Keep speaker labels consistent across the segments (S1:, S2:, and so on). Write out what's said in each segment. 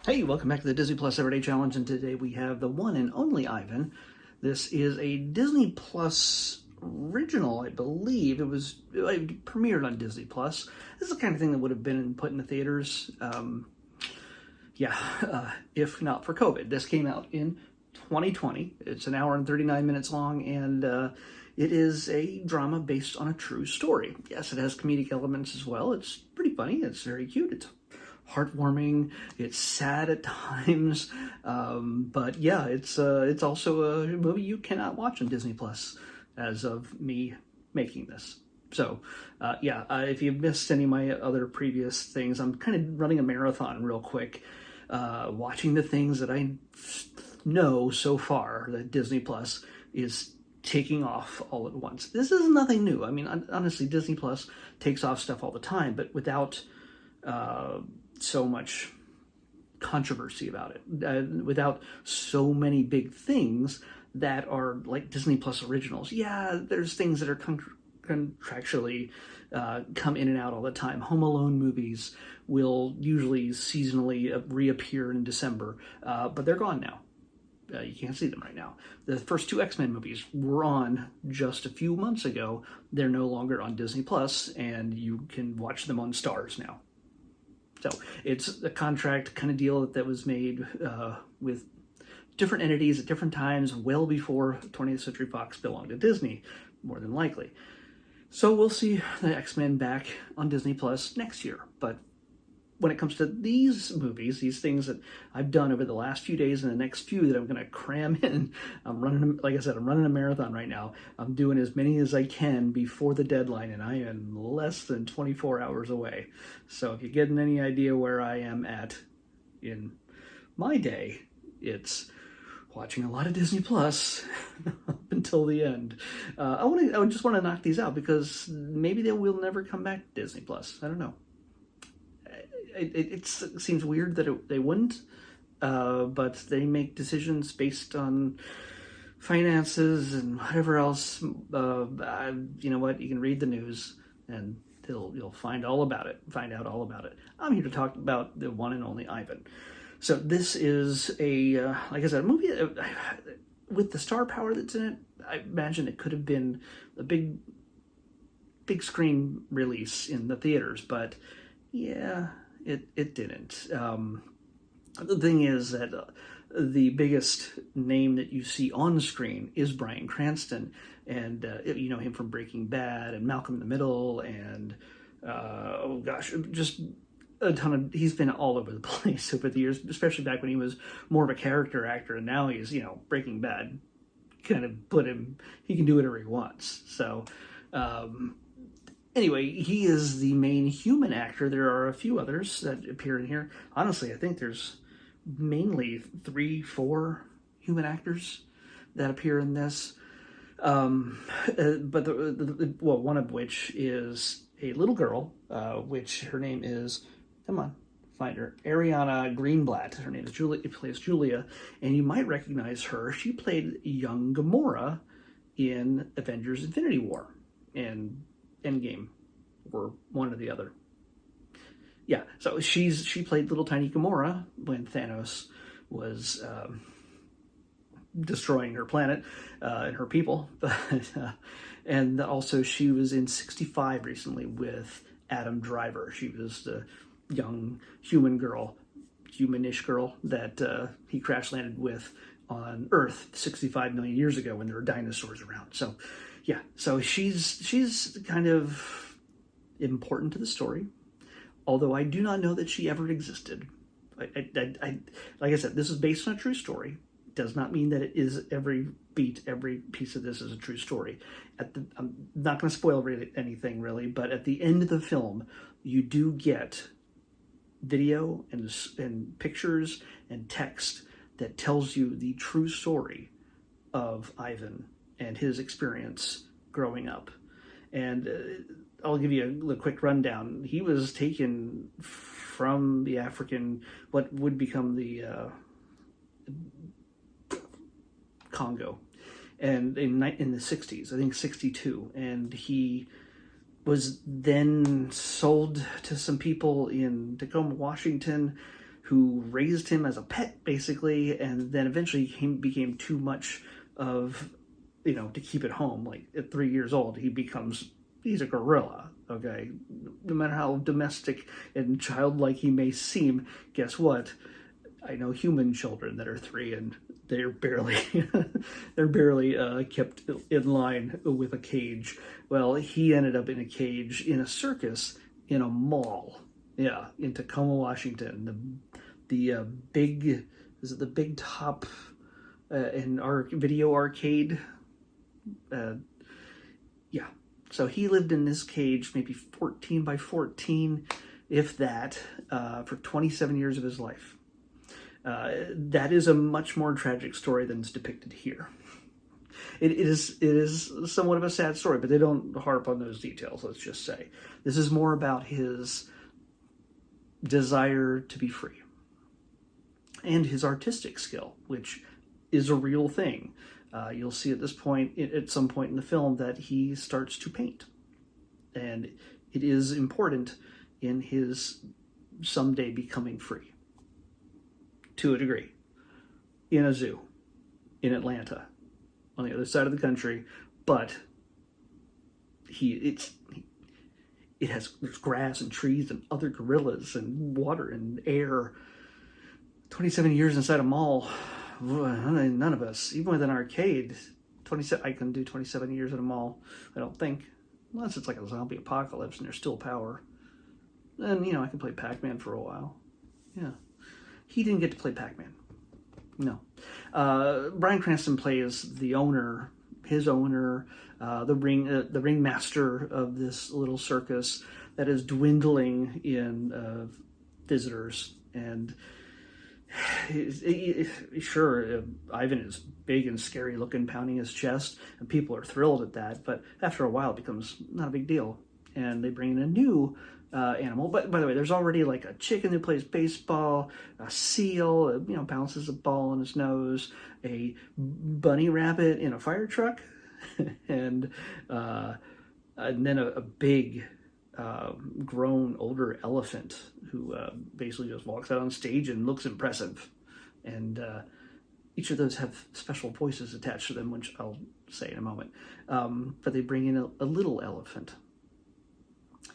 S1: Hey, welcome back to the Disney Plus Everyday Challenge, and today we have the one and only Ivan. This is a Disney Plus original, I believe. It premiered on Disney Plus. This is the kind of thing that would have been put in the theaters, if not for COVID. This came out in 2020. It's an hour and 39 minutes long, and it is a drama based on a true story. Yes, it has comedic elements as well. It's pretty funny. It's very cute. It's heartwarming. It's sad at times, but yeah, it's also a movie you cannot watch on Disney Plus as of me making this. So, if you missed any of my other previous things, I'm kind of running a marathon real quick, watching the things that I know so far that Disney Plus is taking off all at once. This is nothing new. I mean, honestly, Disney Plus takes off stuff all the time, but without so much controversy about it, without so many big things that are like Disney Plus originals. Yeah, there's things that are contractually come in and out all the time. Home Alone movies will usually seasonally reappear in December, but they're gone now. You can't see them right now. The first two X-Men movies were on just a few months ago. They're no longer on Disney Plus, and you can watch them on Stars now. So it's a contract kind of deal that was made with different entities at different times, well before 20th Century Fox belonged to Disney, more than likely. So we'll see the X-Men back on Disney Plus next year. But when it comes to these movies, these things that I've done over the last few days and the next few that I'm going to cram in, I'm running a marathon right now. I'm doing as many as I can before the deadline, and I am less than 24 hours away. So if you're getting any idea where I am at in my day, it's watching a lot of Disney Plus up until the end. I just want to knock these out because maybe they will never come back to Disney Plus. I don't know. It seems weird that they wouldn't, but they make decisions based on finances and whatever else. You know what? You can read the news and you'll find out all about it. I'm here to talk about the one and only Ivan. So this is like I said, a movie with the star power that's in it. I imagine it could have been a big screen release in the theaters, but yeah. It didn't. The thing is that the biggest name that you see on screen is Bryan Cranston, and you know him from Breaking Bad and Malcolm in the Middle, and just a ton of. He's been all over the place over the years, especially back when he was more of a character actor, and now he's Breaking Bad kind of put him. He can do whatever he wants. So. Anyway, he is the main human actor. There are a few others that appear in here. Honestly, I think there's mainly 3-4 human actors that appear in this. But one of which is a little girl, which her name is, come on, find her, Ariana Greenblatt. Her name is Julia. Plays Julia, and you might recognize her. She played young Gamora in Avengers: Infinity War and Endgame, or one or the other. Yeah, so she played little tiny Gamora when Thanos was destroying her planet and her people. And also she was in 65 recently with Adam Driver. She was the young humanish girl that he crash landed with on Earth 65 million years ago when there were dinosaurs around. So yeah, so she's kind of important to the story, although I do not know that she ever existed. Like I said, this is based on a true story. It does not mean that it is every piece of this is a true story. I'm not going to spoil anything really, but at the end of the film, you do get video and pictures and text that tells you the true story of Ivan and his experience growing up. And I'll give you a quick rundown. He was taken from the African, what would become the Congo, and in the 60s, I think 62, and he was then sold to some people in Tacoma, Washington, who raised him as a pet, basically, and then eventually became too much of, to keep at home. Like at 3 years old, he's a gorilla, okay? No matter how domestic and childlike he may seem, guess what? I know human children that are 3 and they're barely kept in line with a cage. Well, he ended up in a cage in a circus in a mall, yeah, in Tacoma, Washington. The big, is it the Big Top in our video arcade? Yeah. So he lived in this cage, maybe 14 by 14, if that, for 27 years of his life. That is a much more tragic story than is depicted here. It is somewhat of a sad story, but they don't harp on those details, let's just say. This is more about his desire to be free and his artistic skill, which is a real thing. You'll see at some point in the film that he starts to paint. And it is important in his someday becoming free. To a degree. In a zoo. In Atlanta. On the other side of the country. But there's grass and trees and other gorillas and water and air. 27 years inside a mall. None of us, even with an arcade, I can do 27 years at a mall, I don't think. Unless it's like a zombie apocalypse and there's still power. Then, I can play Pac-Man for a while. Yeah. He didn't get to play Pac-Man. No. Bryan Cranston plays the owner, the ringmaster of this little circus that is dwindling in visitors. And sure, Ivan is big and scary looking, pounding his chest, and people are thrilled at that, but after a while it becomes not a big deal. And they bring in a new animal. But by the way, there's already like a chicken that plays baseball, a seal, bounces a ball on his nose, a bunny rabbit in a fire truck, and then a big grown older elephant who basically just walks out on stage and looks impressive. And each of those have special voices attached to them, which I'll say in a moment. But they bring in a little elephant.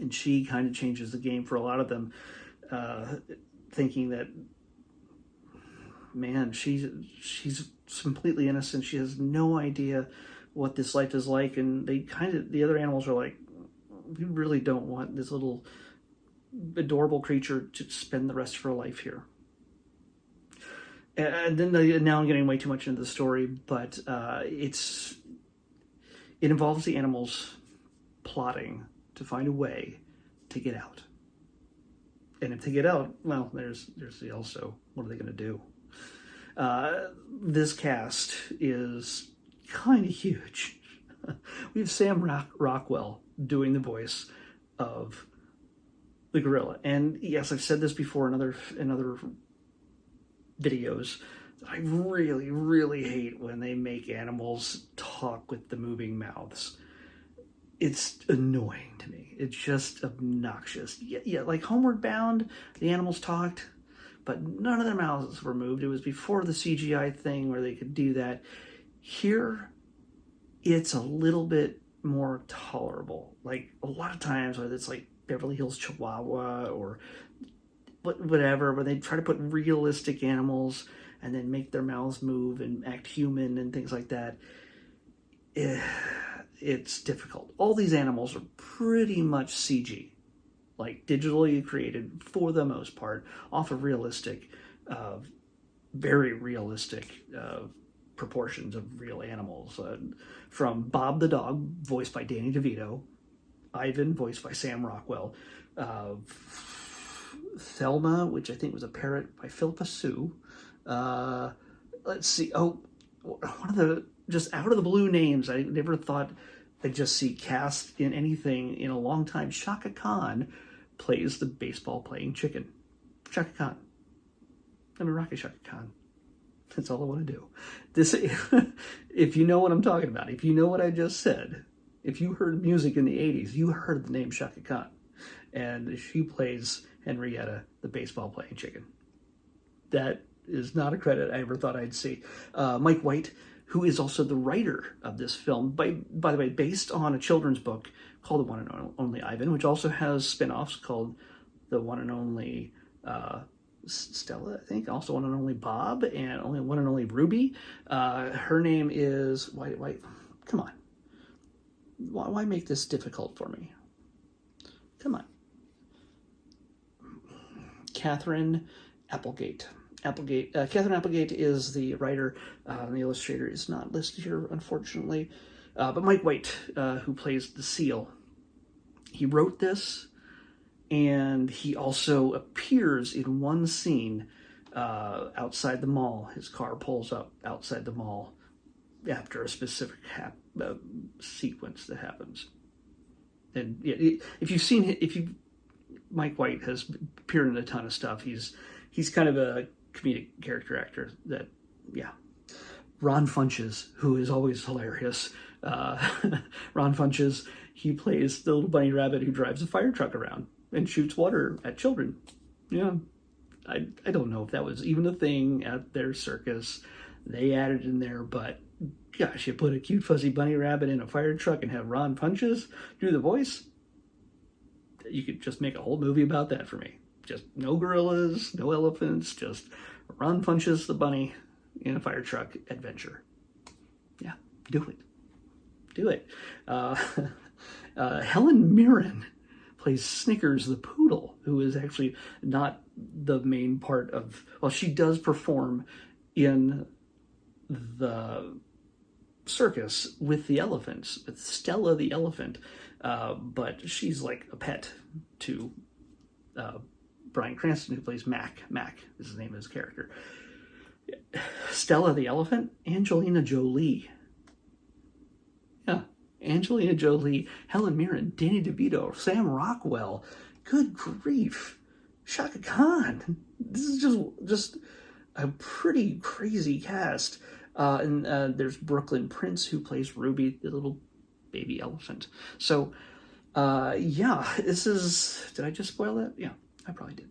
S1: And she kind of changes the game for a lot of them, thinking that, man, she's completely innocent. She has no idea what this life is like. And the other animals are like, we really don't want this little adorable creature to spend the rest of her life here. And then now I'm getting way too much into the story, but it involves the animals plotting to find a way to get out. And if they get out, well, there's also, what are they going to do? This cast is kind of huge. We have Sam Rockwell doing the voice of the gorilla. And yes, I've said this before in other videos. I really, really hate when they make animals talk with the moving mouths. It's annoying to me. It's just obnoxious. Yeah, like Homeward Bound, the animals talked, but none of their mouths were moved. It was before the CGI thing where they could do that. Here, it's a little bit more tolerable. Like a lot of times whether it's like Beverly Hills Chihuahua or whatever, where they try to put realistic animals and then make their mouths move and act human and things like that. It's difficult. All these animals are pretty much CG, like digitally created for the most part, off of realistic, very realistic proportions of real animals. From Bob the dog, voiced by Danny DeVito, Ivan, voiced by Sam Rockwell, Thelma, which I think was a parrot, by Philippa Sue. Let's see. Oh, one of the just out of the blue names I never thought I'd just see cast in anything in a long time. Shaka Khan plays the baseball playing chicken. Shaka Khan. I'm a Rocky Shaka Khan. That's all I want to do. This, if you know what I'm talking about, if you know what I just said, if you heard music in the 80s, you heard the name Shaka Khan. And she plays Henrietta, the baseball playing chicken. that is not a credit I ever thought I'd see. Mike White, who is also the writer of this film, by the way, based on a children's book called The One and Only Ivan, which also has spin-offs called The One and Only Stella, I think, also One and Only Bob, and One and Only Ruby. Her name is, why, come on. Why make this difficult for me? Come on. Catherine Applegate. Catherine Applegate is the writer. The illustrator is not listed here, unfortunately. But Mike White, who plays the seal, he wrote this, and he also appears in one scene outside the mall. His car pulls up outside the mall after a specific sequence that happens. And yeah, Mike White has appeared in a ton of stuff. He's kind of a comedic character actor that, yeah. Ron Funches, who is always hilarious. Ron Funches, he plays the little bunny rabbit who drives a fire truck around and shoots water at children. Yeah, I don't know if that was even a thing at their circus. They added in there, but gosh, you put a cute fuzzy bunny rabbit in a fire truck and have Ron Funches do the voice. You could just make a whole movie about that for me. Just no gorillas, no elephants, just Ron Funches the bunny in a fire truck adventure. Yeah, do it. Helen Mirren plays Snickers the poodle, who is actually not the main part of, well, she does perform in the circus with the elephants, with Stella the elephant, but she's like a pet to Bryan Cranston, who plays Mac. Mac is the name of his character. Stella the elephant, Angelina Jolie. Yeah, Angelina Jolie, Helen Mirren, Danny DeVito, Sam Rockwell. Good grief. Shaka Khan. This is just a pretty crazy cast. And there's Brooklyn Prince, who plays Ruby, the little baby elephant. So, yeah, this is... Did I just spoil that? Yeah, I probably did.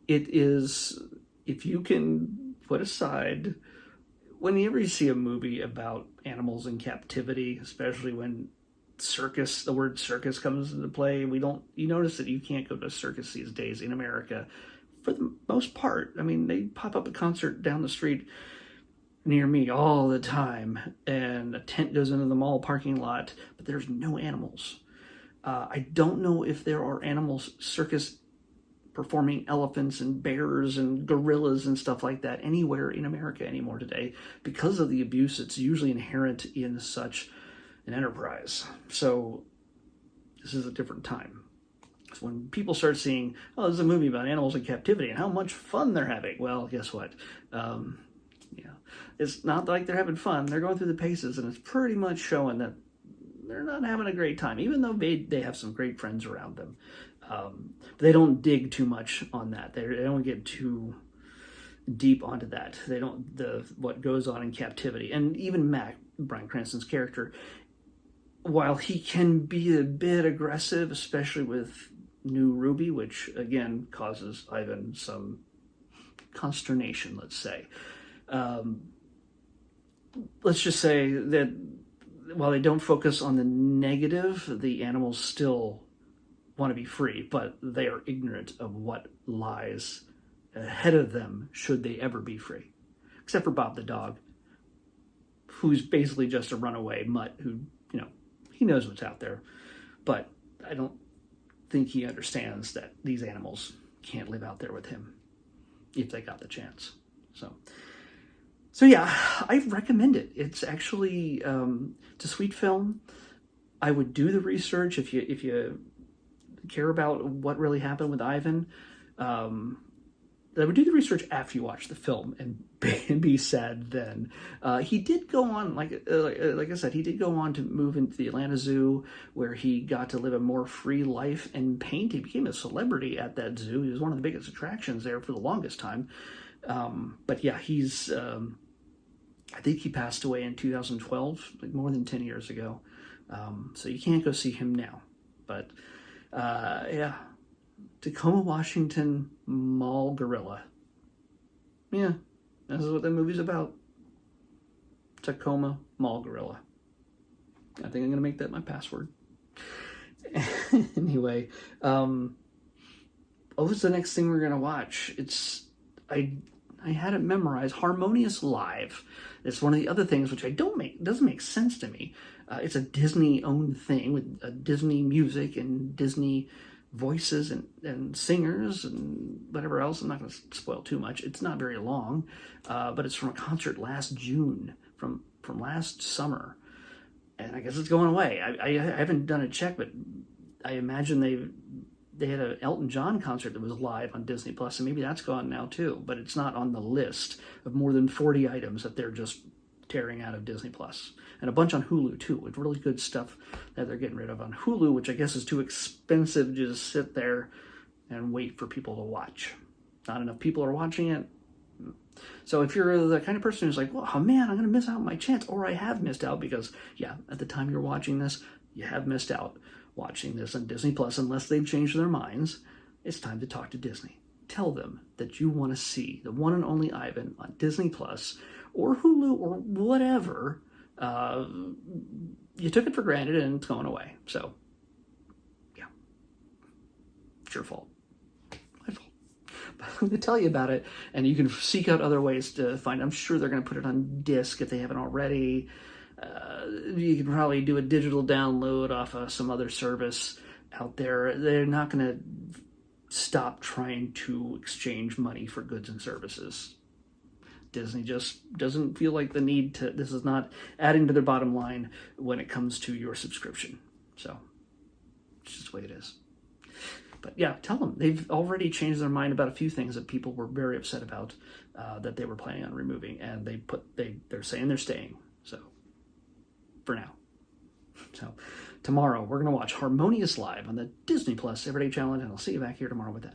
S1: It is... If you can put aside... Whenever you see a movie about animals in captivity, especially when the word circus comes into play, you notice that you can't go to a circus these days in America for the most part. I mean, they pop up a concert down the street near me all the time, and a tent goes into the mall parking lot, but there's no animals. I don't know if there are animals, circus performing elephants and bears and gorillas and stuff like that anywhere in America anymore today because of the abuse that's usually inherent in such an enterprise. So this is a different time. So when people start seeing, oh, this is a movie about animals in captivity and how much fun they're having. Well, guess what? Yeah, it's not like they're having fun. They're going through the paces, and it's pretty much showing that they're not having a great time, even though they have some great friends around them. They don't dig too much on that. They don't get too deep onto that. They don't, what goes on in captivity. And even Mac, Bryan Cranston's character, while he can be a bit aggressive, especially with new Ruby, which again causes Ivan some consternation, let's say. Let's just say that while they don't focus on the negative, the animals still want to be free, but they are ignorant of what lies ahead of them should they ever be free. Except for Bob the dog, who's basically just a runaway mutt who, he knows what's out there. But I don't think he understands that these animals can't live out there with him if they got the chance. So yeah, I recommend it. It's actually, it's a sweet film. I would do the research if you care about what really happened with Ivan. I would do the research after you watch the film and be sad then. He did go on, like I said, he did go on to move into the Atlanta Zoo, where he got to live a more free life and paint. He became a celebrity at that zoo. He was one of the biggest attractions there for the longest time. But yeah, he's... I think he passed away in 2012, like more than 10 years ago. So you can't go see him now. But yeah, Tacoma, Washington Mall Gorilla. Yeah, this is what that movie's about. Tacoma Mall Gorilla. I think I'm going to make that my password. Anyway, what's the next thing we're going to watch? I had it memorized. Harmonious Live. It's one of the other things which doesn't make sense to me. It's a Disney-owned thing with Disney music and Disney voices and singers and whatever else. I'm not going to spoil too much. It's not very long, but it's from a concert last June, from last summer. And I guess it's going away. I haven't done a check, but I imagine they had an Elton John concert that was live on Disney Plus, and maybe that's gone now too. But it's not on the list of more than 40 items that they're just tearing out of Disney Plus, and a bunch on Hulu too, with really good stuff that they're getting rid of on Hulu, which I guess is too expensive to just sit there and wait for people to watch. Not enough people are watching it. So if you're the kind of person who's like, well, oh man, I'm going to miss out on my chance, or I have missed out because, yeah, at the time you're watching this, you have missed out watching this on Disney Plus, unless they've changed their minds, it's time to talk to Disney. Tell them that you want to see the one and only Ivan on Disney Plus or Hulu or whatever. You took it for granted and it's going away. So, yeah, it's your fault. I'm going to tell you about it, and you can seek out other ways to find it. I'm sure they're going to put it on disc if they haven't already. You can probably do a digital download off of some other service out there. They're not going to stop trying to exchange money for goods and services. Disney just doesn't feel like the need to. This is not adding to their bottom line when it comes to your subscription. So it's just the way it is. But yeah, tell them. They've already changed their mind about a few things that people were very upset about that they were planning on removing, and they're saying they're staying. So for now. So tomorrow we're going to watch Harmonious Live on the Disney Plus Everyday Challenge, and I'll see you back here tomorrow with that.